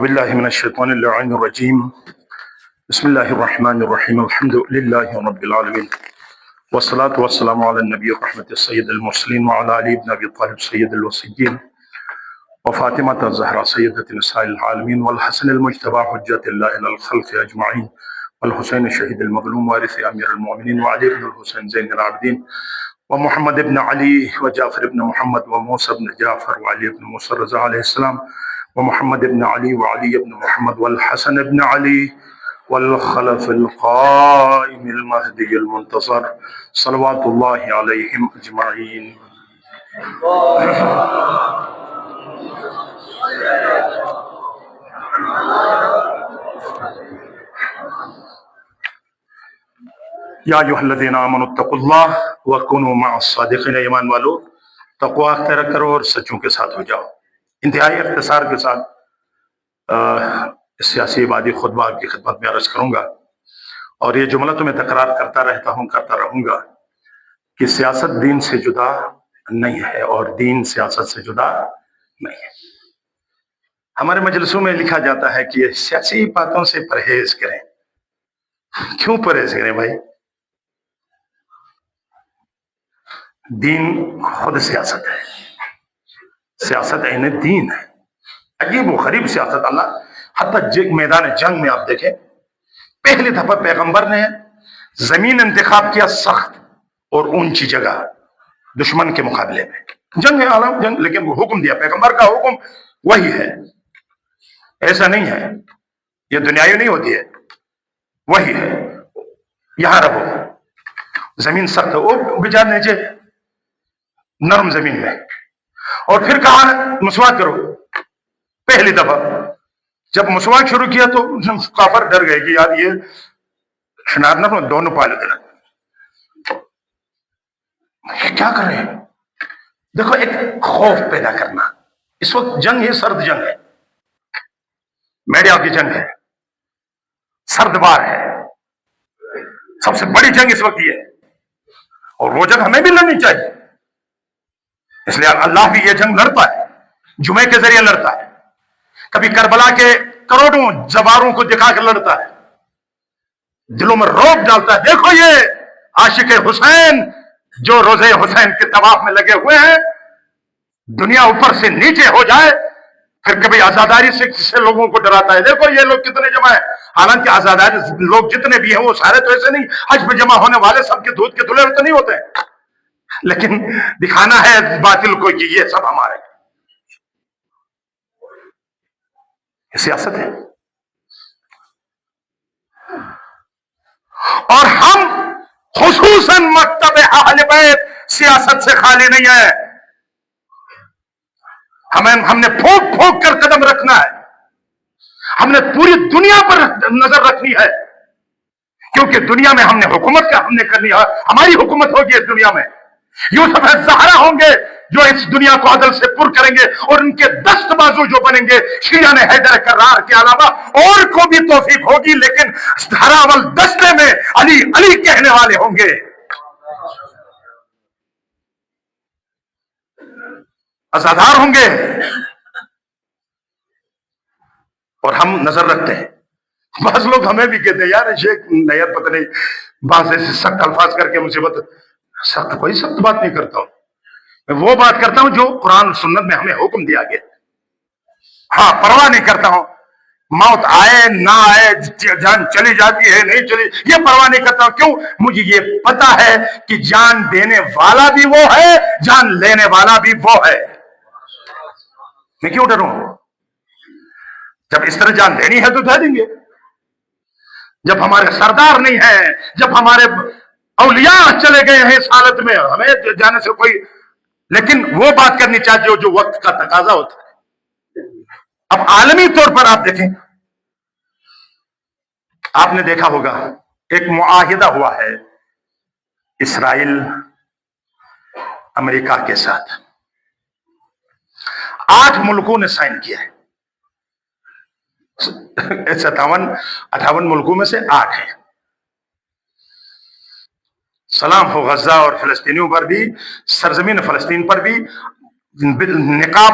بالله من الشيطان اللعين الرجيم. بسم الله الرحمن الرحيم. الحمد لله رب العالمين، والصلاة والسلام على النبي الرحمة السيد المرسلين وعلى علي بن أبي طالب سيد الوصيين وفاطمة الزهراء سيدة نساء العالمين والحسن المجتبى حجة الله إلى الخلق أجمعين والحسين الشهيد المظلوم وارث أمير المؤمنين وعلي بن الحسين زين العابدين ومحمد بن علي وجعفر بن محمد وموسى بن جعفر وعلي بن موسى الرضا عليه السلام ومحمد بن علي وعلي بن محمد والحسن بن علي والخلف القائم المهدي المنتصر صلوات الله عليهم أجمعين. یا ایھا الذین آمنوا اتقوا اللہ وکونوا مع الصادقین. ایمان والو تقوی اختیار کرو اور سچوں کے ساتھ ہو جاؤ. انتہائی اختصار کے ساتھ سیاسی عبادی خطبہ کی خدمت میں عرض کروں گا، اور یہ جملہ تو میں تکرار کرتا رہوں گا کہ سیاست دین سے جدا نہیں ہے اور دین سیاست سے جدا نہیں ہے. ہمارے مجلسوں میں لکھا جاتا ہے کہ سیاسی باتوں سے پرہیز کریں. کیوں پرہیز کریں بھائی؟ دین خود سیاست ہے، سیاست عین دین ہے. عجیب و غریب سیاست. اللہ حتیٰ میدان جنگ میں آپ دیکھیں، پہلی دفعہ پیغمبر نے زمین انتخاب کیا، سخت اور اونچی جگہ دشمن کے مقابلے میں. جنگ ہے، عالم جنگ، لیکن وہ حکم دیا، پیغمبر کا حکم وہی ہے. ایسا نہیں ہے، یہ دنیاوی نہیں ہوتی ہے، وہی ہے. یہاں رہو، زمین سخت ہے، وہ بچار نیچے نرم زمین میں. اور پھر کہا مسواک کرو. پہلی دفعہ جب مسواک شروع کیا تو کافر ڈر گئے کہ یار یہ شنارنا دونوں پالے دینا، کیا کر رہے ہیں. دیکھو، ایک خوف پیدا کرنا. اس وقت جنگ ہے، سرد جنگ ہے، میڈیا کی جنگ ہے، سرد بار ہے. سب سے بڑی جنگ اس وقت یہ ہے، اور وہ جنگ ہمیں بھی لڑنی چاہیے. اس لیے اللہ بھی یہ جنگ لڑتا ہے، جمعے کے ذریعے لڑتا ہے، کبھی کربلا کے کروڑوں زواروں کو دکھا کر لڑتا ہے، دلوں میں رعب ڈالتا ہے. دیکھو یہ عاشق حسین جو روزے حسین کے طواف میں لگے ہوئے ہیں، دنیا اوپر سے نیچے ہو جائے، پھر کبھی آزاداری سے لوگوں کو ڈراتا ہے. دیکھو یہ لوگ کتنے جمع ہیں. حالانکہ آزاداری لوگ جتنے بھی ہیں وہ سارے تو ایسے نہیں، حج پہ جمع ہونے والے سب کے دودھ کے دھلے ہوتے نہیں ہوتے ہیں، لیکن دکھانا ہے باطل کو کہ یہ سب ہمارے. یہ سیاست ہے. اور ہم خصوصاً مکتب اہل بیت سیاست سے خالی نہیں ہے. ہم نے پھونک پھونک کر قدم رکھنا ہے. ہم نے پوری دنیا پر نظر رکھنی ہے، کیونکہ دنیا میں ہم نے کرنی ہے. ہماری حکومت ہوگی اس دنیا میں. یوسف الزہرا ہوں گے جو اس دنیا کو عدل سے پر کریں گے، اور ان کے دست بازو جو بنیں گے شیعہ نے حیدر کرار کے علاوہ اور کو بھی توفیق ہوگی، لیکن دھراول دستے میں علی علی کہنے والے ہوں گے، ازادار ہوں گے. اور ہم نظر رکھتے ہیں. بعض لوگ ہمیں بھی کہتے ہیں یار شیخ نیت پتہ نہیں، بعض ایسے سخت الفاظ کر کے مصیبت. سخت کوئی سخت بات نہیں کرتا ہوں، میں وہ بات کرتا ہوں جو قرآن و سنت میں ہمیں حکم دیا گیا. ہاں، پرواہ نہیں کرتا ہوں موت آئے نہ آئے، جان چلی جاتی ہے نہیں چلی، یہ پرواہ نہیں کرتا ہوں. کیوں؟ مجھے یہ پتا ہے کہ جان دینے والا بھی وہ ہے، جان لینے والا بھی وہ ہے. میں کیوں ڈروں؟ جب اس طرح جان دینی ہے تو دے دیں گے. جب ہمارے سردار نہیں ہیں، جب ہمارے اولیاء چلے گئے ہیں اس حالت میں، ہمیں جانے سے کوئی، لیکن وہ بات کرنی چاہیے جو وقت کا تقاضا ہوتا ہے. اب عالمی طور پر آپ دیکھیں، آپ نے دیکھا ہوگا ایک معاہدہ ہوا ہے اسرائیل امریکہ کے ساتھ. 8 ملکوں نے سائن کیا ہے. 58 ملکوں میں سے 8 ہیں. سلام ہو غزہ اور فلسطینیوں پر بھی، سرزمین فلسطین پر بھی. نقاب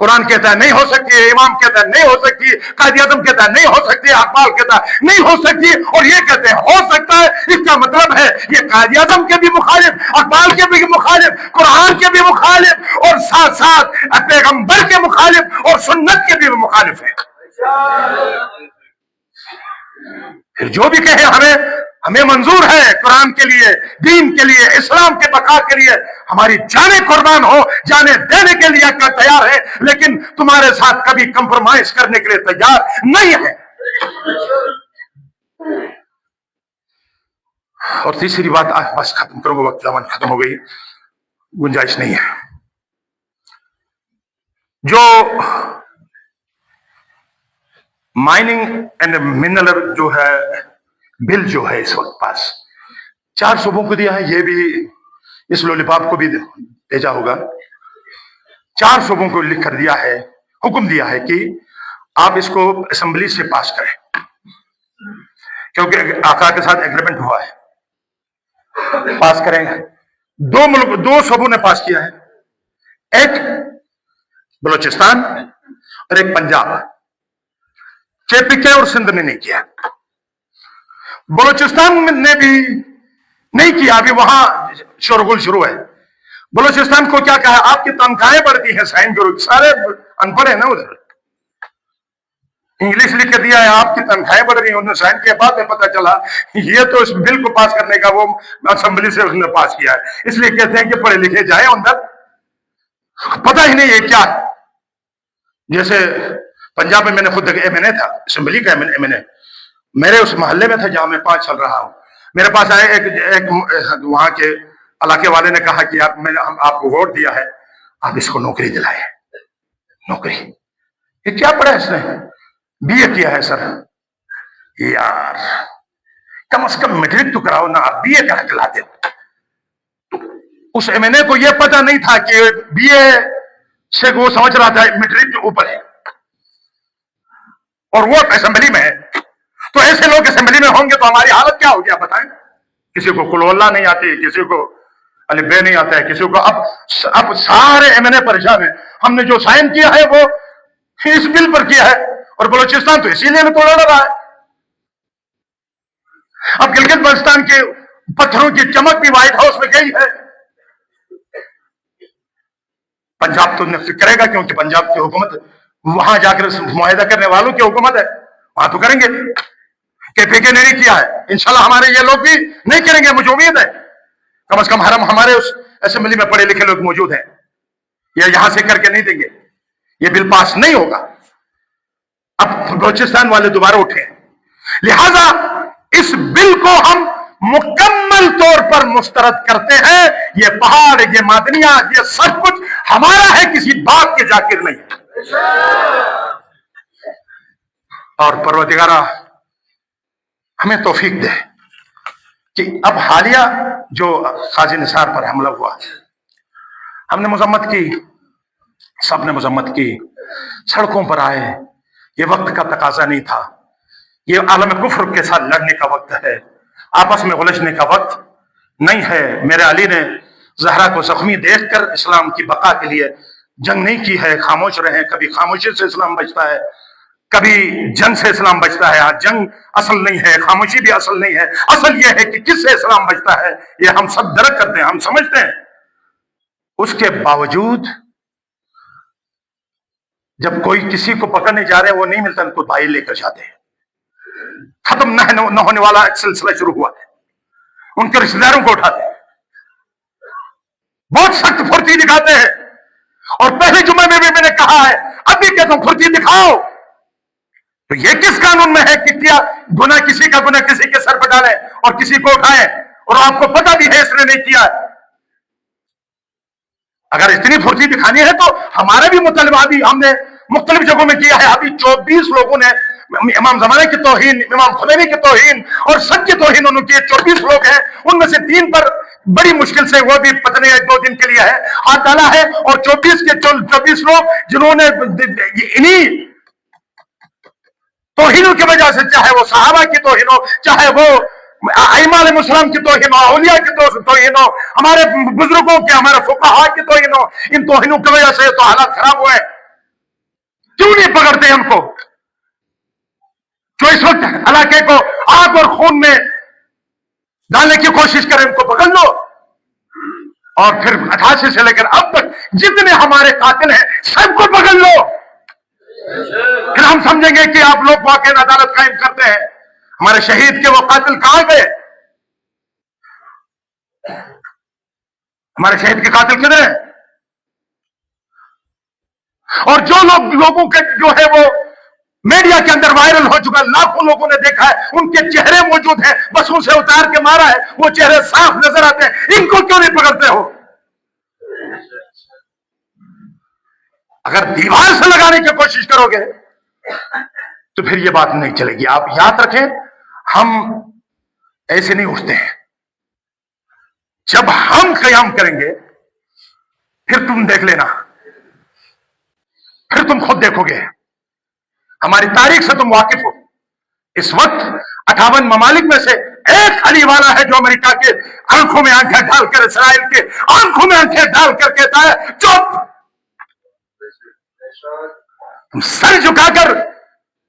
قرآن کہتا ہے نہیں ہو سکتی، امام کہتا ہے نہیں ہو سکتی، قائد اعظم کہتا ہے نہیں ہو سکتی، اقبال کہتا ہے نہیں ہو سکتی، اور یہ کہتے ہیں ہو سکتا ہے۔ اس کا مطلب ہے یہ قائد اعظم کے بھی مخالف، اقبال کے بھی مخالف، قرآن کے بھی مخالف، اور ساتھ ساتھ پیغمبر کے مخالف اور سنت کے بھی مخالف ہیں۔ پھر جو بھی کہے ہمیں منظور ہے قرآن کے لیے، دین کے لیے، اسلام کے بقا کے لیے ہماری جانیں قربان ہو، جانیں دینے کے لیے تیار ہے، لیکن تمہارے ساتھ کبھی کمپرومائز کرنے کے لیے تیار نہیں ہے۔ اور تیسری بات، بس ختم کروں گا، وقت زمان ختم ہو گئی، گنجائش نہیں ہے۔ جو مائننگ اینڈ منرل جو ہے بل جو ہے اس وقت پاس 4 صوبوں کو دیا ہے، یہ بھی اس لولیپاپ کو بھی بھیجا ہوگا۔ 4 صوبوں کو لکھ کر دیا ہے، حکم دیا ہے کہ آپ اس کو اسمبلی سے پاس کریں، کیونکہ آقا کے ساتھ ایگریمنٹ ہوا ہے، پاس کریں گے۔ 2 صوبوں نے پاس کیا ہے، ایک بلوچستان اور ایک پنجاب۔ KPK اور سندھ نے نہیں کیا۔ بلوچستان نے بھی نہیں کیا، ابھی وہاں شورغل شروع ہے۔ بلوچستان کو کیا کہا، آپ کی تنخواہیں بڑھتی ہیں، سائن کرو۔ سارے ان پڑھ ہیں نا ادھر، انگلش لکھ کے دیا ہے آپ کی تنخواہیں بڑھ رہی ہیں، انہوں نے سائن کیا، بعد میں پتہ چلا یہ تو اس بل کو پاس کرنے کا وہ اسمبلی سے اس نے پاس کیا ہے، اس لیے کہتے ہیں کہ پڑھے لکھے جائیں اندر، پتہ ہی نہیں یہ کیا ہے۔ جیسے پنجاب میں نے خود ایم این اے تھا، اسمبلی کا ایم این اے، میرے اس محلے میں تھا جہاں میں 5 سال رہا ہوں۔ میرے پاس آئے ایک وہاں کے علاقے والے نے کہا کہ میں نے آپ کو ووٹ دیا ہے، آپ اس کو نوکری دلائے۔ نوکری یہ کیا پڑھا ہے اس نے، BA کیا ہے سر۔ یار کم از کم میٹرک تو کراؤ نا، آپ BA کہاں دلاتے ہو۔ اس ایم این اے کو یہ پتہ نہیں تھا کہ BA سے وہ سمجھ رہا تھا میٹرک کے اوپر ہے، اور وہ اسمبلی میں ہے۔ تو ایسے لوگ اسمبلی میں ہوں گے تو ہماری حالت کیا ہوگی آپ بتائیں۔ کسی کو قل اللہ نہیں آتی، کسی کو الف ب نہیں آتا ہے، کسی کو اب سارے ایم این اے پریشان ہیں۔ ہم نے جو سائن کیا ہے وہ اس بل پر کیا ہے، اور بلوچستان تو اسی لیے توڑ رہا ہے۔ اب گلگت بلتستان کے پتھروں کی چمک بھی وائٹ ہاؤس میں گئی ہے۔ پنجاب تو نفذ کرے گا، کیونکہ پنجاب کی حکومت وہاں جا کر معاہدہ کرنے والوں کی حکومت ہے، وہاں تو کریں گے۔ KPK نے نہیں کیا ہے، انشاءاللہ ہمارے یہ لوگ بھی نہیں کریں گے، مجھے امید ہے۔ کم از کم ہمارے اس اسمبلی میں پڑھے لکھے لوگ موجود ہیں، یہ یہاں سے کر کے نہیں دیں گے، یہ بل پاس نہیں ہوگا۔ اب بلوچستان والے دوبارہ اٹھے، لہذا اس بل کو ہم مکمل طور پر مسترد کرتے ہیں۔ یہ پہاڑ، یہ معدنیات، یہ سب کچھ ہمارا ہے، کسی باپ کے ذاکر نہیں۔ اور پروردگارہ ہمیں توفیق دے کہ اب حالیہ جو قاضی نثار پر حملہ ہوا، ہم نے مذمت کی، سب نے مذمت کی، سڑکوں پر آئے۔ یہ وقت کا تقاضا نہیں تھا، یہ عالم کفر کے ساتھ لڑنے کا وقت ہے، آپس میں الجھنے کا وقت نہیں ہے۔ میرے علی نے زہرا کو زخمی دیکھ کر اسلام کی بقا کے لیے جنگ نہیں کی ہے، خاموش رہے۔ کبھی خاموشی سے اسلام بچتا ہے، کبھی جنگ سے اسلام بچتا ہے۔ جنگ اصل نہیں ہے، خاموشی بھی اصل نہیں ہے، اصل یہ ہے کہ کس سے اسلام بچتا ہے، یہ ہم سب درک کرتے ہیں، ہم سمجھتے ہیں۔ اس کے باوجود جب کوئی کسی کو پکڑنے جا رہے وہ نہیں ملتا تو بھائی لے کر جاتے ہیں۔ ختم نہ ہونے والا ایک سلسلہ شروع ہوا ہے، ان کے رشتہ داروں کو اٹھاتے ہیں، بہت سخت پھرتی دکھاتے ہیں۔ اور پہلے جمعے میں بھی میں نے کہا ہے، ابھی کہتا ہوں پھرتی دکھاؤ، تو یہ کس قانون میں ہے کہ کیا گناہ کسی کا گناہ کسی کے سر پہ ڈالیں اور کسی کو اٹھائیں، اور آپ کو پتہ بھی ہے اس نے نہیں کیا ہے۔ اگر اتنی پھرتی دکھانی ہے تو ہمارا بھی مطالبہ بھی ہم نے مختلف جگہوں میں کیا ہے۔ ابھی 24 لوگوں نے امام زمانے کی توہین، امام خمینی کی توہین اور سب کی توہین انہوں کی 24 لوگ ہیں، ان میں سے 3 پر بڑی مشکل سے وہ بھی پتہ نہیں 2 دن کے لیے ہے ہاتھ ڈالا ہے، اور 24 کے 24 لوگ جنہوں نے انہی توہینوں کی وجہ سے، چاہے وہ صحابہ کی توہین ہو، چاہے وہ ائمہ علیہ السلام کی توہین ہو، اولیاء کی توہین ہو، ہمارے بزرگوں کے، ہمارے فقہاء کی توہین ہو، ان توہینوں کی وجہ سے تو حالات خراب ہوئے۔ کیوں نہیں پکڑتے ان کو؟ جو اس وقت علاقے کو آگ اور خون میں ڈالنے کی کوشش کریں ان کو پکڑ لو، اور پھر 88 سے لے کر اب تک جتنے ہمارے قاتل ہیں سب کو پکڑ لو، پھر ہم سمجھیں گے کہ آپ لوگ واقعی عدالت قائم کرتے ہیں۔ ہمارے شہید کے وہ قاتل کہاں گئے؟ ہمارے شہید کے قاتل کدھر ہیں؟ اور جو لوگوں کے جو ہے وہ میڈیا کے اندر وائرل ہو چکا، لاکھوں لوگوں نے دیکھا ہے، ان کے چہرے موجود ہیں، بس ان سے اتار کے مارا ہے، وہ چہرے صاف نظر آتے ہیں، ان کو کیوں نہیں پکڑتے ہو؟ اگر دیوار سے لگانے کی کوشش کرو گے تو پھر یہ بات نہیں چلے گی۔ آپ یاد رکھیں، ہم ایسے نہیں اٹھتے ہیں، جب ہم قیام کریں گے پھر تم دیکھ لینا، پھر تم خود دیکھو گے۔ ہماری تاریخ سے تم واقف ہو، اس وقت 58 ممالک میں سے ایک علی والا ہے جو امریکہ کے آنکھوں میں آنکھیں ڈال کر، اسرائیل کے آنکھوں میں آنکھیں ڈال کر کہتا ہے چپ۔ تم سر جھکا کر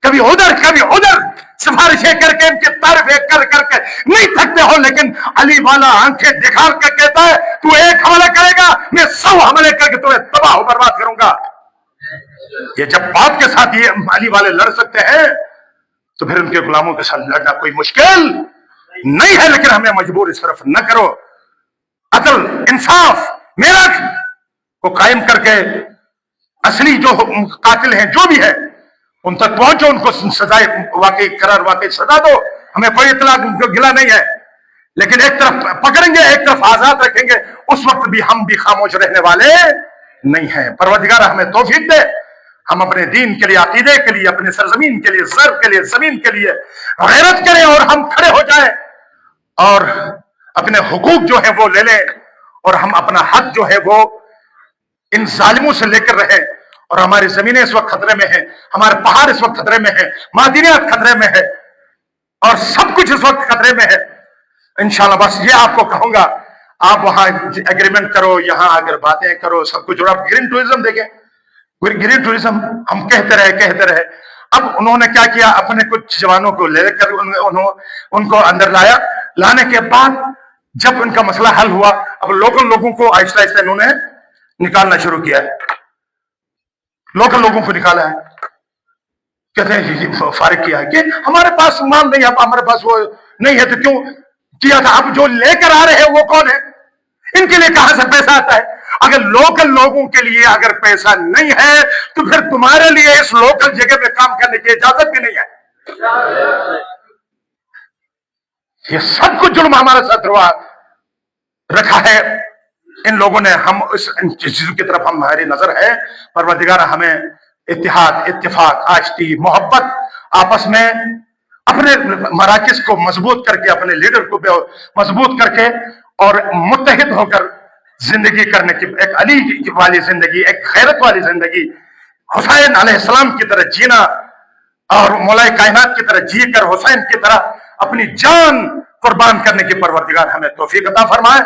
کبھی ادھر سفارشیں کر کے ان کی تعریفیں کر کے نہیں تھکتے ہو، لیکن علی والا آنکھیں دکھا کر کہتا ہے تو ایک حملہ کرے گا، میں 100 حملے کر کے تمہیں تباہ و برباد کروں گا۔ یہ جب باپ کے ساتھ یہ علی والے لڑ سکتے ہیں تو پھر ان کے غلاموں کے ساتھ لڑنا کوئی مشکل نہیں ہے، لیکن ہمیں مجبور اس طرف نہ کرو۔ عدل، انصاف، میرٹھ کو قائم کر کے اصلی جو قاتل ہیں جو بھی ہے ان تک پہنچو، ان کو سزائے واقعی سزا دو، ہمیں کوئی اطلاع گلا نہیں ہے، لیکن ایک طرف پکڑیں گے ایک طرف آزاد رکھیں گے، اس وقت بھی ہم بھی خاموش رہنے والے نہیں ہیں۔ پروردگار ہمیں توفیق دے، ہم اپنے دین کے لیے، عقیدے کے لیے، اپنے سرزمین کے لیے، زر کے لیے، زمین کے لیے غیرت کریں اور ہم کھڑے ہو جائیں اور اپنے حقوق جو ہے وہ لے لیں، اور ہم اپنا حق جو ہے وہ ان ظالموں سے لے کر رہے۔ اور ہماری زمینیں اس وقت خطرے میں ہیں، ہمارے پہاڑ اس وقت خطرے میں ہیں، معدنیات خطرے میں ہے، اور سب کچھ اس وقت خطرے میں ہے۔ انشاءاللہ بس یہ آپ کو کہوں گا، آپ وہاں ایگریمنٹ کرو، یہاں اگر باتیں کرو، سب کچھ جڑا۔ گرین ٹورزم دیکھیں، گرین ٹورزم ہم کہتے رہے، اب انہوں نے کیا کیا، اپنے کچھ جوانوں کو لے کر ان کو اندر لانے کے بعد جب ان کا مسئلہ حل ہوا، اب لوگوں کو آہستہ آہستہ انہوں نے نکالنا شروع کیا ہے، لوکل لوگوں کو نکالا ہے، کہتے ہیں فارغ کیا ہے کہ ہمارے پاس مال نہیں ہے، ہمارے پاس وہ نہیں ہے، تو کیوں کیا تھا؟ اب جو لے کر آ رہے ہیں وہ کون ہے؟ ان کے لیے کہاں سے پیسہ آتا ہے؟ اگر لوکل لوگوں کے لیے اگر پیسہ نہیں ہے تو پھر تمہارے لیے اس لوکل جگہ پہ کام کرنے کی اجازت بھی نہیں ہے۔ یہ سب کچھ جرم ہمارے ساتھ ہوا رکھا ہے ان لوگوں نے، ہم اس چیزوں کی طرف ہماری نظر ہے۔ پروردگار ہمیں اتحاد، اتفاق، آشتی، محبت، آپس میں اپنے مراکز کو مضبوط کر کے، اپنے لیڈر کو مضبوط کر کے اور متحد ہو کر زندگی کرنے کی، ایک علی والی زندگی، ایک غیرت والی زندگی، حسین علیہ السلام کی طرح جینا، اور مولا کائنات کی طرح جی کر حسین کی طرح اپنی جان قربان کرنے کی پروردگار ہمیں توفیق عطا فرمائے۔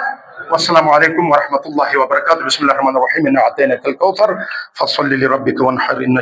والسلام علیکم ورحمۃ اللہ وبرکاتہ۔ بسم اللہ الرحمن الرحیم، انا اعطیناک الکوثر فصل لربک وانحر، ان